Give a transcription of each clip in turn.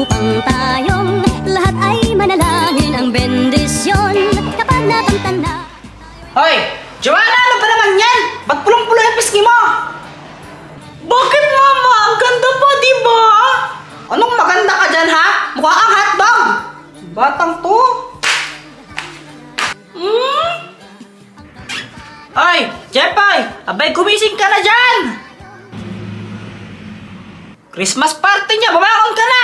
upang tayong lahat ay manalangin ang bendisyon kapag nakamtan na. Hoy! Joanna, ano ba naman yan? Ba't pulong-pulo yung pisngi mo? Bakit, mama? Ang ganda pa, di ba? Anong maganda ka dyan, ha? Mukha kang hotdog! Batang to. Ay, Jepay! Abay, gumising ka na dyan! Christmas party niya! Babangon ka na!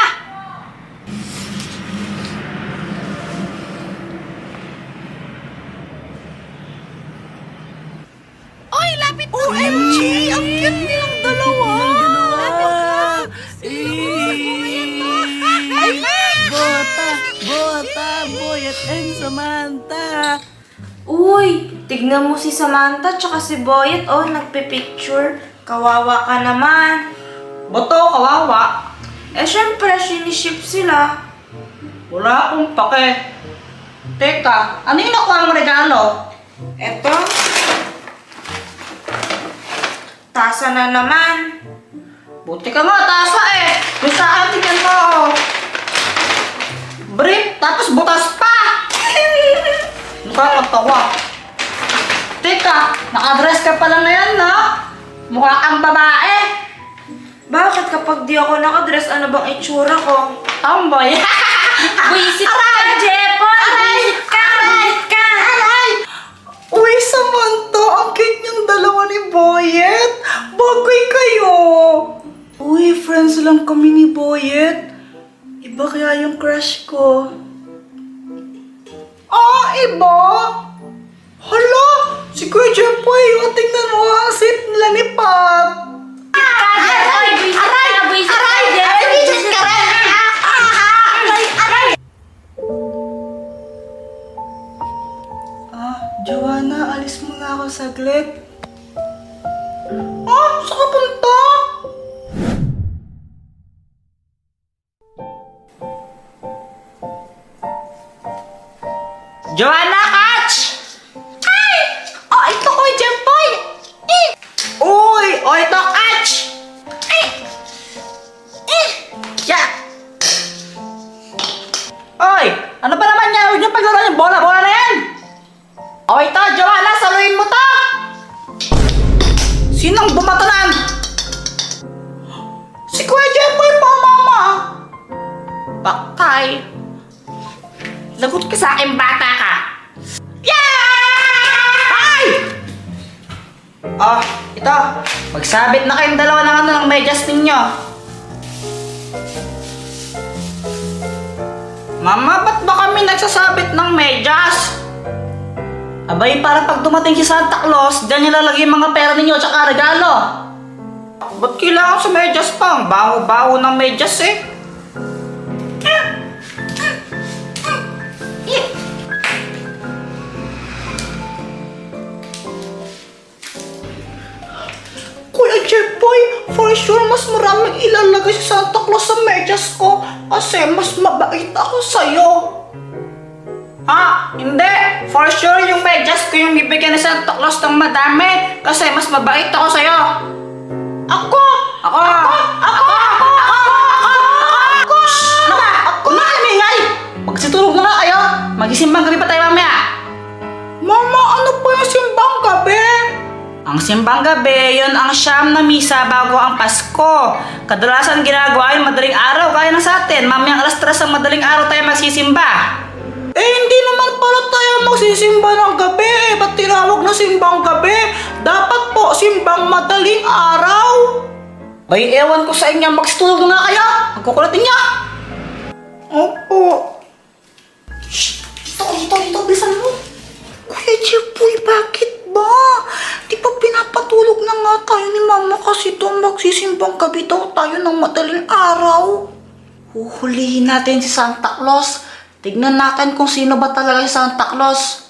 Oy, lapit na! OMG! Ang cute nilang dalawa! Bota, Boyet and Samantha! Uy, tignan mo si Samantha tsaka si Boyet, oh, nagpipicture. Kawawa ka naman. Boto, kawawa. Syempre, siniship sila. Wala akong pake. Teka, ano yung nakuha mong regalo? Eto. Tasa na naman. Buti ka nga, tasa eh. Yung sa akin, tingnan mo. Brief, tapos butas pa. Nakakatawa. Teka, nakadress ka pala ngayon, no? Mukha kang babae. Bakit kapag di ako nakadress, ano bang itsura ko? Tomboy. Buisit ka, Jepon! Buisit ka! Buisit ka! Uy, Samantha, ang cute yung dalawa ni Boyet. Bagay kayo. Uy, friends lang kami ni Boyet. Iba kaya yung crush ko. Ah, iba? Hala, si Kuya Jempoy, o tingnan mo, ang sweet nila ni Pat. Aray! Buisit ka! Buisit ka, Jepon! Buisit ka rin! Joanna, alis mo na ako saglit. Saan ka punta? Joanna, catch! Ay! Ito ko, Jempoy! Uy! Ito, catch! Ay! Yeah! Oy! Ano ba naman yan? Huwag niyo paglaro yung bola-bola na yan! O ito, Joanna, saluhin mo to! Sinong bumatalan? Si Kuya Jempoy po, mama! Baktay! Lagot ka sa akin, bata ka! Yeah! Ay! Ito. Magsabit na kayong dalawa ng medyas ninyo. Mama, ba't ba kami nagsasabit ng medyas? Abay, para pag dumating si Santa Claus, dyan nilalagay yung mga pera ninyo at saka regalo. Ba't kailangan sa medyas pa? Ang baho-baho ng medyas eh. Kuya Jempoy, for sure mas maraming ilalagay si Santa Claus sa medyas ko kasi mas mabait ako sa'yo. Hindi. For sure, yung medyas ko yung bibigyan ni Santa Claus ng madami kasi mas mabait ako sa'yo. Ako! Ano ba? Ako na, imingay! Magsitulog na nga kayo. Magisimbang gabi pa tayo mamaya. Mama, ano po yung simbang gabi? Ang simbang gabi, yun ang siyam na misa bago ang Pasko. Kadalasan ginagawa yung madaling araw gaya ng sa atin. Mamayang alas 3 ang madaling araw tayo magsisimba. Hindi naman pala tayo magsisimba ng gabi. Ba't tinawag na simbang gabi? Dapat po simbang madaling araw. Bay, ewan ko sa inyo. Magstulog na kaya. Magkukulatin niya. Opo. Shhh! Ito, bilisan mo. Kuya Jempoy, bakit ba? Di ba pinapatulog na nga tayo ni Mama kasi doon magsisimbang gabi daw tayo ng madaling araw. Huhulihin natin si Santa Claus. Tignan natin kung sino ba talaga si Santa Claus.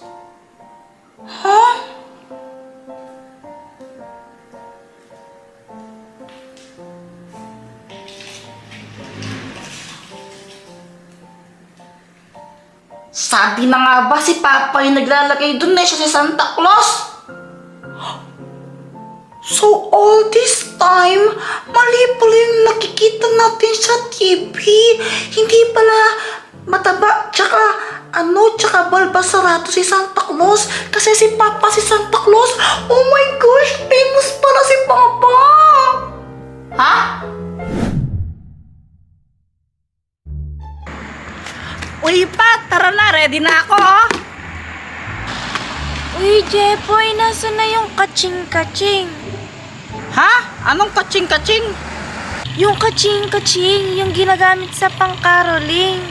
Sabi na nga ba si Papa yung naglalagay dun siya si Santa Claus? So all this time, mali pala yung nakikita natin sa TV. Hindi pala mataba, tsaka balbasarato si Santa Claus. Kasi si Papa si Santa Claus. Oh my gosh, famous pala si Papa. Ha? Uy, Pat, tara na. Ready na ako, oh. Uy, Jepoy, nasa na yung kaching-kaching? Ha? Anong kaching-kaching? Yung kaching-kaching, yung ginagamit sa pang-caroling.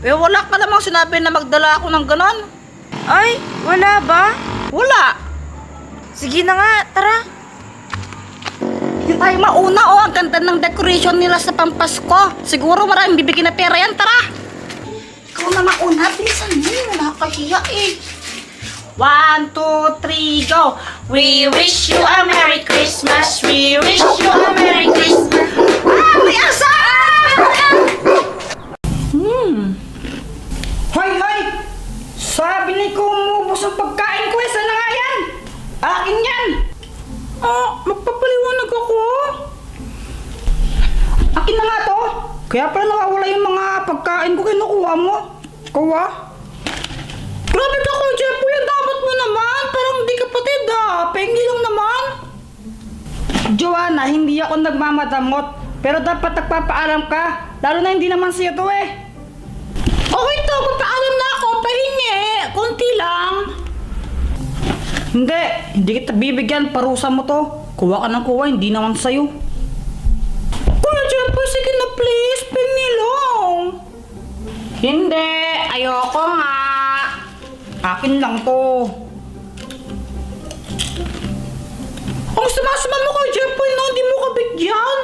Wala ka namang sinabi na magdala ako ng ganon. Ay, wala ba? Wala. Sige na nga, tara. Yung tayo mauna, oh. Ang ganda ng decoration nila sa Pampasko. Siguro maraming bibigyan na pera yan. Tara. Ikaw na mauna, bilisan mo. Nakakahiya eh. 1, 2, 3, go! We wish you a Merry Christmas. We wish you a Merry Christmas. May asa! Hoy! Sabi ni ko umubos ang pagkain ko, isa na nga yan! Akin yan! Magpapaliwanag ako. Akin na nga to. Kaya pala nawawala yung mga pagkain ko, kinukuha mo. Ikaw Grabe ka ko, Jepo, yung dapat mo naman. Parang di kapatid, pengi lang naman. Joanna, hindi ako nagmamadamot. Pero dapat nagpapaalam ka. Lalo na hindi naman siya to eh. Okay to, papaalam na ako. Pahingi. Konti lang. Hindi kita bibigyan. Parusa mo to. Kuha ka ng kuha, hindi naman sa'yo. Kuya Jepo, sige na please. Pengi lang. Hindi. Ayoko nga. Akin lang to. Ang sumasama mo kay Jepoy na hindi mo kabigyan.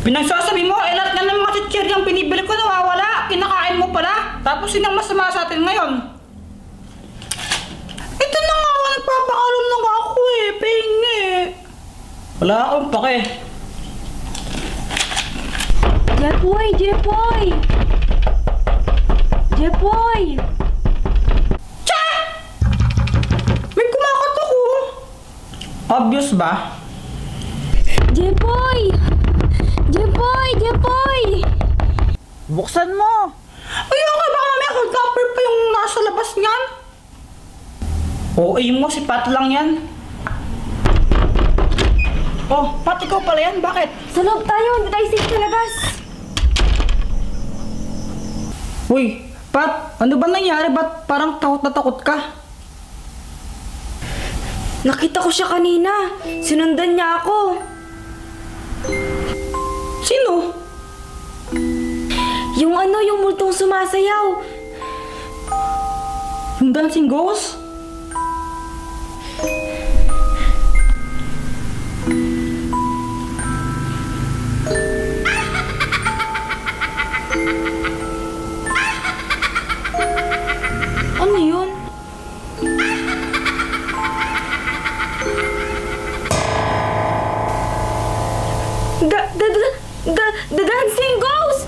Pinagsasabi mo, lahat nga ng mga chichir yung binibili ko nawawala. Kinakain mo pala. Tapos yun ang masama sa atin ngayon. Ito na nga, nagpapaalam na nga ako eh. Pahingi. Wala akong pake. Jepoy! May kumakat ako. Obvious ba? Jepoy! Buksan mo. Ayoko, baka mamaya kag-upper pa yung nasa labas niyan. Oo, mo, si Pat lang yan. Oh, Pat, ikaw pala yan. Bakit? Sa loob tayo, hindi tayo safe sa labas. Uy, Pat, ano ba nangyari? Ba't parang takot na takot ka? Nakita ko siya kanina. Sinundan niya ako. Sino? Yung multong sumasayaw. Yung dancing ghost? Ano yun? The dancing ghost!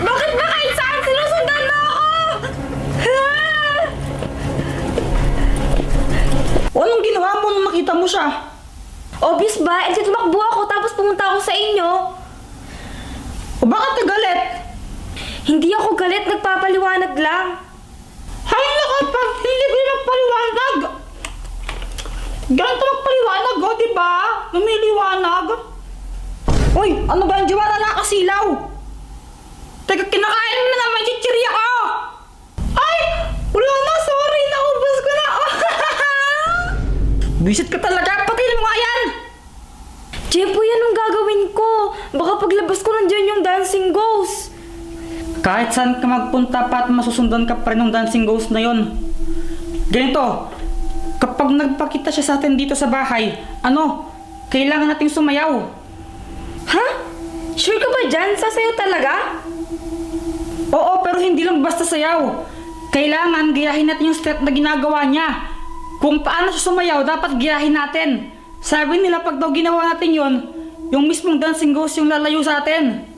Bakit ba kahit saan sinusundan mo ako? O anong ginawa mo nung nakita mo siya? Obvious ba? Eh, tumakbo ako tapos pumunta ako sa inyo. O bakit nagalit? Hindi ako galit, nagpapaliwanag lang. Hay nako, pag hindi ko magpaliwanag. Ganito magpaliwanag, o, diba? Lumiliwanag. Uy, ano ba yung Joanna nakasilaw? Teka, kinakain mo na naman chichirya ko! Ay! Wala na, sorry, naubos ko na. Bisit ka talaga, patayin mo nga yan! Jepoy, anong gagawin ko? Baka paglabas ko nandiyan yung dancing ghost. Kahit saan ka magpunta pa at masusundan ka pa rin ng dancing ghost na yon. Ganito, kapag nagpakita siya sa atin dito sa bahay, Kailangan nating sumayaw. Ha? Sure ka ba dyan? Sasayaw talaga? Oo, pero hindi lang basta sayaw. Kailangan gayahin natin yung step na ginagawa niya. Kung paano siya sumayaw, dapat gayahin natin. Sabi nila pag daw ginawa natin yon, yung mismong dancing ghost yung lalayo sa atin.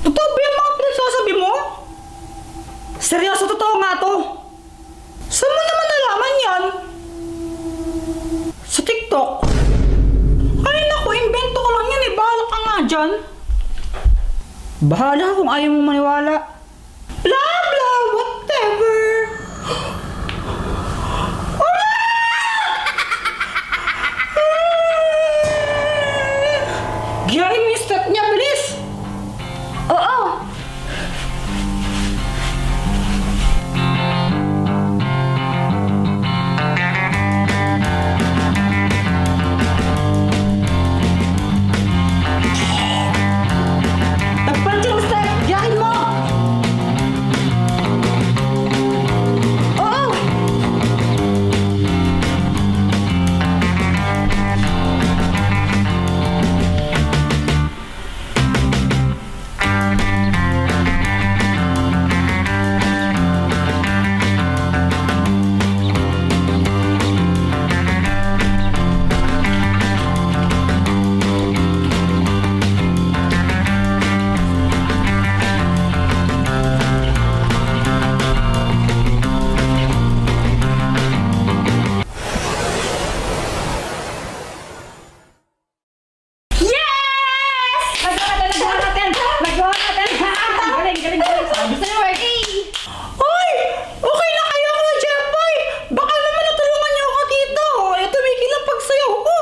Totoo ba yung mga pinagsasabi mo? Seryoso, totoo nga to. Saan mo naman nalaman yan? Sa TikTok. Ay naku, invento ko lang yan eh. Bahala ka nga dyan. Bahala kung ayaw mong maniwala. Blah blah, whatever. Giyahin mo yung step niya, bilis! Oo! Tagpan siya yung step! Giyahin mo! Oo! Nagawa natin! Galing, galing, galing! Sabi sa'yo eh! Hoy! Okay na kayo ko, Jeffoy! Baka naman natulungan niyo ako dito! Eh, tumigil ang pagsayaw ko!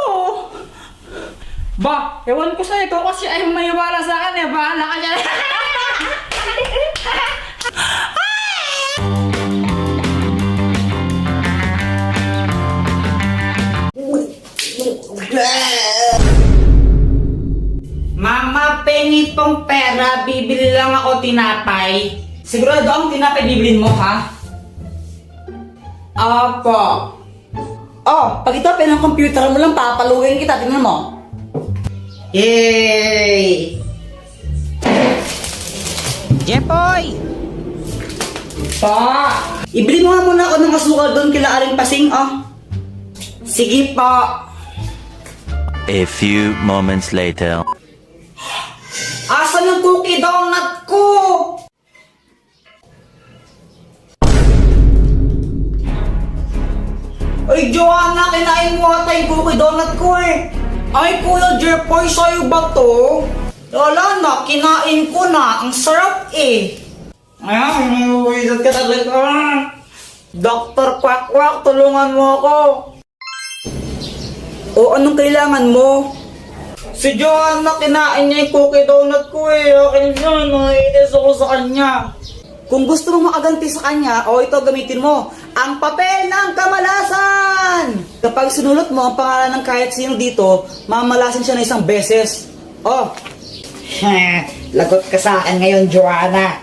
Ba, ewan ko sa'yo, ikaw kasi ay mayawala sa akin eh! Bahala ka dyan! Mama, pengi pong pera, bibili lang ako tinapay. Sigurado ang tinapay bibilin mo, ha? Opo. Oh, pag ito ng computer mo lang, papaluin kita. Tingnan mo. Yay! Jepoy! Pa! Ibili mo nga muna ako ng asukal doon kila Aling Pasing, oh. Sige pa! A few moments later. Asan yung cookie donut ko? Ay, Joanna, kinain mo ata yung cookie donut ko eh. Ay, Kuya Jepoy, sa'yo ba to? Wala na, kinain ko na. Ang sarap eh. Ay, mawisit ka talaga. Dr. Quack Quack, tulungan mo ako. O, anong kailangan mo? Si Joanna, kinain niya yung cookie donut ko eh. Akin yun, naiinis ako sa kanya. Kung gusto mong makaganti sa kanya, o ito gamitin mo, ang papel ng kamalasan! Kapag sinulot mo ang pangalan ng kahit sino dito, mamalasin siya na isang beses. Oh, Lagot ka sa akin ngayon, Joanna.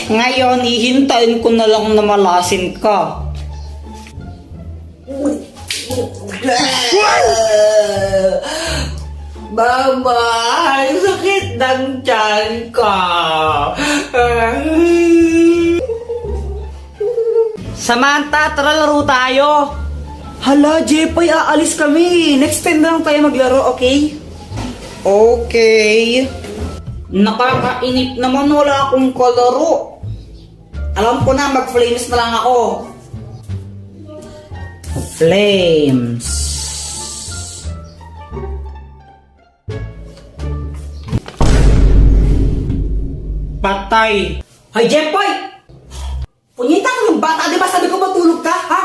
Ngayon, ihintayin ko na lang na malasin ka. Mama, ang sakit ng tiyan ko. Samantha, tara laro tayo. hala, Jepoy, aalis kami. Next time na lang tayo maglaro, okay? Okay. Nakakainip naman, wala akong kalaro. Alam ko na, mag-flames na lang ako. Flames. Patay. Hoy, Jepoy! Punyita ka ng bata, di ba sabi ko matulog ka, ha?